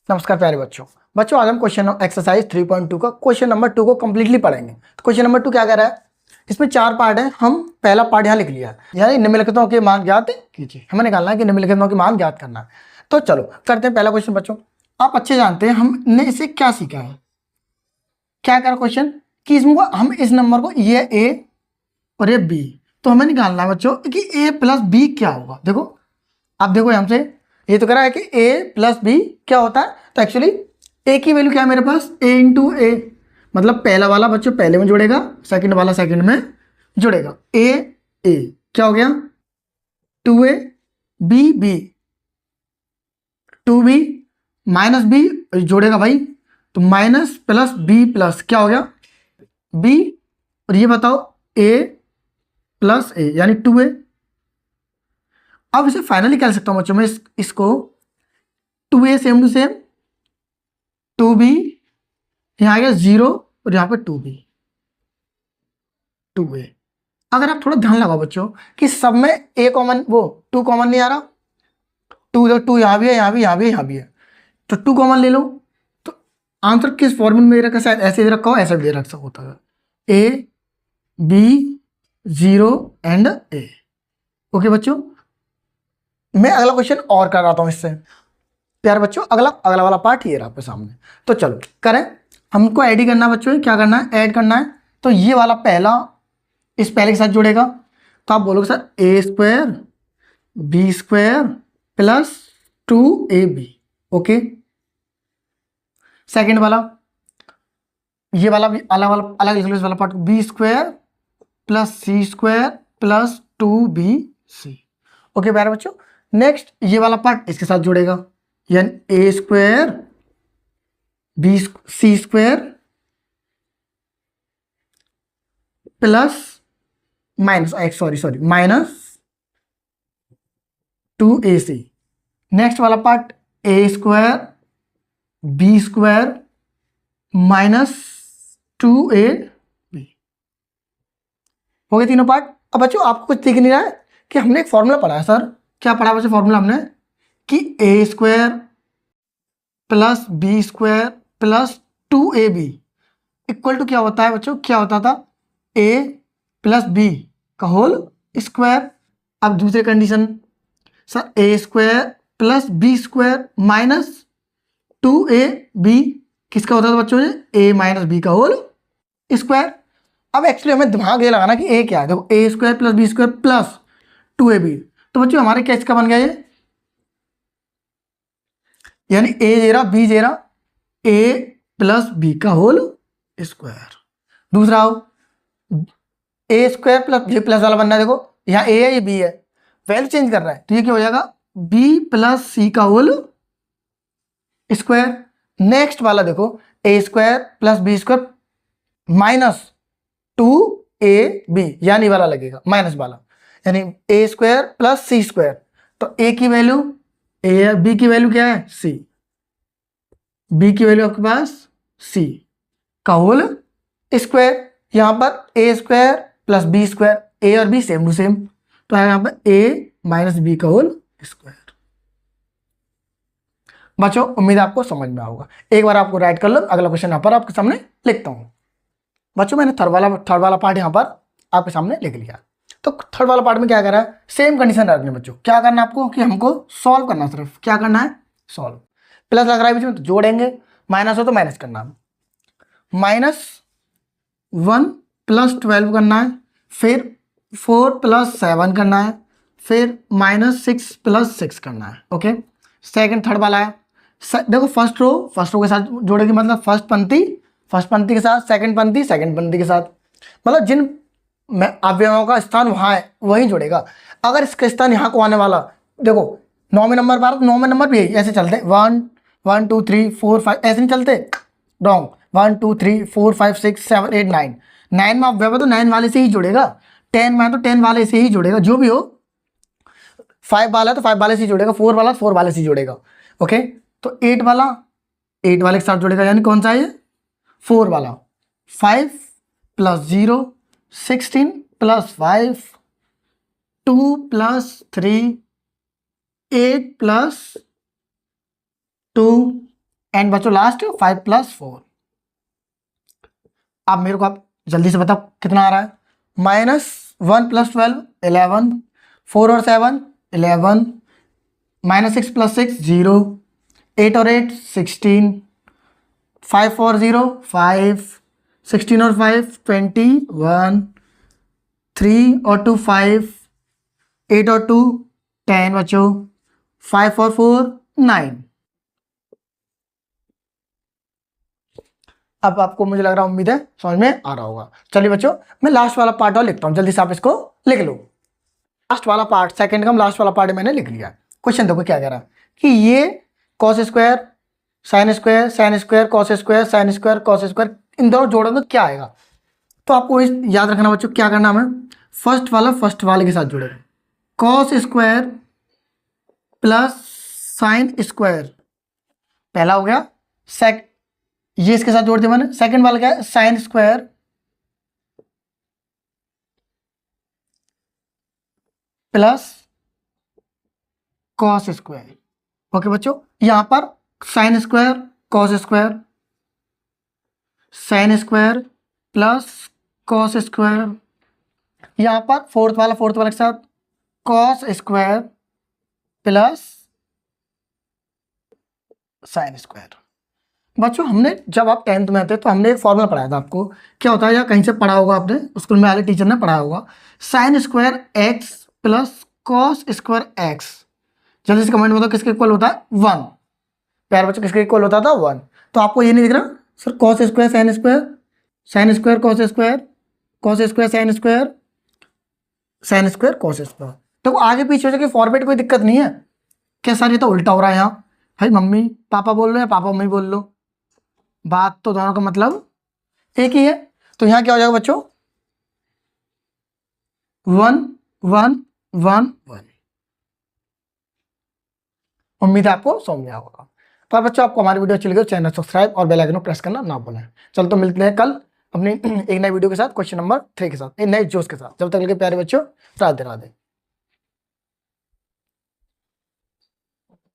नमस्कार प्यारे बच्चों। आज हम क्वेश्चन एक्सरसाइज 3.2 का क्वेश्चन नंबर 2 को कंप्लीटली पढ़ेंगे। तो क्वेश्चन नंबर 2 क्या कह रहा है, इसमें 4 पार्ट है। हम पहला पार्ट यहाँ लिख लिया है, यानी निम्नलिखितों के मान ज्ञात कीजिए। हमें निकालना है कि निम्नलिखितों के मान ज्ञात करना है। तो चलो करते हैं पहला क्वेश्चन। बच्चों आप अच्छे जानते हैं हमने इसे क्या सीखा है, क्या करा क्वेश्चन कि इसमें हम इस नंबर को ये ए और ये बी, तो हमें निकालना है बच्चों कि ए प्लस बी क्या होगा। देखो आप देखो हमसे ये तो करा है कि a प्लस बी क्या होता है, तो एक्चुअली a की वैल्यू क्या है मेरे पास, a इंटू ए, मतलब पहला वाला बच्चों पहले में जुड़ेगा, सेकंड वाला सेकंड में जुड़ेगा। a क्या हो गया 2a, b 2b minus B जोड़ेगा भाई, तो माइनस प्लस बी प्लस क्या हो गया b, और ये बताओ a प्लस ए यानी 2a। अब इसे फाइनली क्या लिख सकता हूं बच्चों मैं, इसको 2a same to same 2b, यहाँ आ गया 0 और यहाँ पे 2a। अगर आप थोड़ा ध्यान लगाओ बच्चों कि सब में a कॉमन, वो 2 कॉमन नहीं आ रहा, 2 यहाँ भी है, यहाँ भी, यहाँ भी, यहाँ भी है, तो 2 कॉमन ले लो। तो आंसर किस फॉर्मूले में दे रखा है, शायद ऐसे दे रखा हो, ऐसा भी दे रखा होता है a b 0 and a। Okay बच्चों, मैं अगला क्वेश्चन और कर रहा हूँ इससे प्यारे बच्चों। अगला वाला पार्ट ये रहा आपके सामने। तो चलो करें, हमको ऐड ही करना है बच्चों, क्या करना है ऐड करना है। तो ये वाला पहला इस पहले के साथ जुड़ेगा, तो आप बोलोगे sir A square B square plus 2ab। Okay, second वाला ये वाला भी अलग लिख लो, इस वाला part B square plus C square plus 2bc। Okay प्यारे बच्चों, नेक्स्ट ये वाला पार्ट इसके साथ जुड़ेगा, यानी A square B C square plus minus minus 2ac। Next वाला part A square B square minus 2ab। हो गए तीनों पार्ट। अब बच्चों आपको कुछ दिख नहीं रहा है कि हमने एक फॉर्मूला पढ़ा है। सर क्या पढ़ा बच्चों फॉर्मूला हमने, कि A square plus B square plus 2ab equal to क्या होता है बच्चों, क्या होता था a प्लस बी का होल स्क्वायर। अब दूसरी condition, sir A square plus B square minus 2ab किसका होता था बच्चों, a माइनस बी का होल स्क्वायर। अब एक्चुअली हमें दिमाग ये लगाना कि a क्या है। देखो A square plus B square plus 2ab, तो बच्चों हमारे क्या इसका बन गया ये, यानी a दे रहा b दे रहा, a प्लस बी का होल स्क्वायर। दूसरा हो ए स्क्वायर प्लस ये प्लस वाला बनना है, देखो यहाँ a है ये b है, वैल्यू चेंज कर रहा है, तो ये क्या हो जाएगा b प्लस सी का होल स्क्वायर। नेक्स्ट वाला देखो A square plus B square minus 2ab, यानी वाला लगेगा माइनस वाला, यानी A square plus C square, तो a की वैल्यू a, b की वैल्यू क्या है c, b की वैल्यू आपके पास c का होल स्क्वायर। यहां पर a square plus B square, a और b सेम टू सेम, तो है यहां पर a माइनस बी का होल स्क्वायर। बच्चों उम्मीद आपको समझ में आएगा। एक बार आपको राइट कर लो, अगला क्वेश्चन यहां पर आपके सामने लिखता हूं। बच्चों मैंने थर्ड वाला पार्ट यहां पर आपके सामने लिख लिया। तो थर्ड वाला पार्ट में क्या करा है, सेम कंडीशन रखनी है बच्चों। क्या करना है आपको कि हमको सॉल्व करना, सिर्फ क्या करना है सॉल्व। प्लस लग रहा है बीच में तो जोड़ेंगे, माइनस हो तो माइनस करना है, -1 प्लस 12 करना है, फिर 4 प्लस 7 करना है, फिर -6 प्लस 6 करना है। ओके, सेकंड थर्ड वाला है, देखो फर्स्ट रो के साथ जोड़ेगी, मतलब फर्स्ट पंक्ति के साथ, सेकंड पंक्ति के साथ, मतलब जिन अवयवों का स्थान वहां है वही जुड़ेगा। अगर इसका स्थान यहाँ को आने वाला, देखो 9 में नंबर बार, 9 में नंबर भी ऐसे चलते 1 1 2 3 4 5, ऐसे नहीं चलते, रॉन्ग। 1 2 3 4 5 6 7 8 9, 9 में अवयव तो 9 वाले से ही जुड़ेगा, 10 में तो 10 वाले से ही जुड़ेगा, जो भी हो। 5 वाला तो 5 वाले से ही जुड़ेगा, 4 वाला 4 वाले से ही जुड़ेगा। ओके, तो 8 वाला 8 वाले के साथ जुड़ेगा, यानी कौन सा है ये 4 वाला। 5 plus 0 16 plus 5 2 plus 3 8 plus 2 and बच्चों लास्ट 5 + 4। अब मेरे को आप जल्दी से बताओ कितना आ रहा है। -1 + 12 11, 4 और 7 11, -6 + 6 0, 8 और 8 16, 5 और 0 5, 16 और 5 21, 3 और 2 5, 8 और 2 10 बच्चों, 5 और 4 9। अब आपको मुझे लग रहा है, उम्मीद है समझ में आ रहा होगा। चलिए बच्चों मैं लास्ट वाला पार्ट और लिखता हूँ, जल्दी से आप इसको लिख लो। लास्ट वाला पार्ट सेकंड का लास्ट वाला पार्ट मैंने लिख लिया। क्वेश्चन देखो क्या कह रहा है कि ये cos square sine square sine square cos square sine square cos square इन दोनों जोड़ो तो क्या आएगा। तो आपको याद रखना बच्चों, क्या करना हमें, फर्स्ट वाला फर्स्ट वाले के साथ जुड़ेगा। cos square plus sine square पहला हो गया, ये इसके साथ जोड़ दिया मैंने। सेकंड वाला क्या है, sine square plus cos square. Okay बच्चों, यहां पर sine square cos square, sine square plus cos square, यहां पर फोर्थ वाला के साथ cos square plus sine square. बच्चों हमने जब आप 10th में थे तो हमने एक फॉर्मूला पढ़ाया था आपको, क्या होता है या कहीं से पढ़ा होगा आपने, स्कूल में वाले टीचर ने पढ़ाया होगा, sine square x plus cos square x. जल्दी से कमेंट में बताओ किसके इक्वल होता है 1। प्यार बच्चों किसके इक्वल होता था 1। तो आपको ये नहीं दिख रहा sir, cos square sine square, sine square cos square, cos square sine square, sine square cos square. तो आगे पीछे हो जाए फॉर्मेट कोई दिक्कत नहीं है। क्या सर ये तो उल्टा हो रहा है यहाँ, भाई मम्मी पापा बोल रहे हैं पापा मम्मी बोल लो, बात तो दोनों का मतलब एक ही है। तो यहाँ क्या हो जाएगा बच्चों 1 1 1 1। उम्मीद है आपको समझ में होगा। तो बच्चों आपको हमारी वीडियो अच्छी लगी तो चैनल सब्सक्राइब और बेल आइकन को प्रेस करना ना भूलें। चलो तो मिलते हैं कल अपनी एक नई वीडियो के साथ, क्वेश्चन नंबर 3 के साथ, एक नए जोश के साथ। जब तक के प्यारे बच्चों राधे राधे।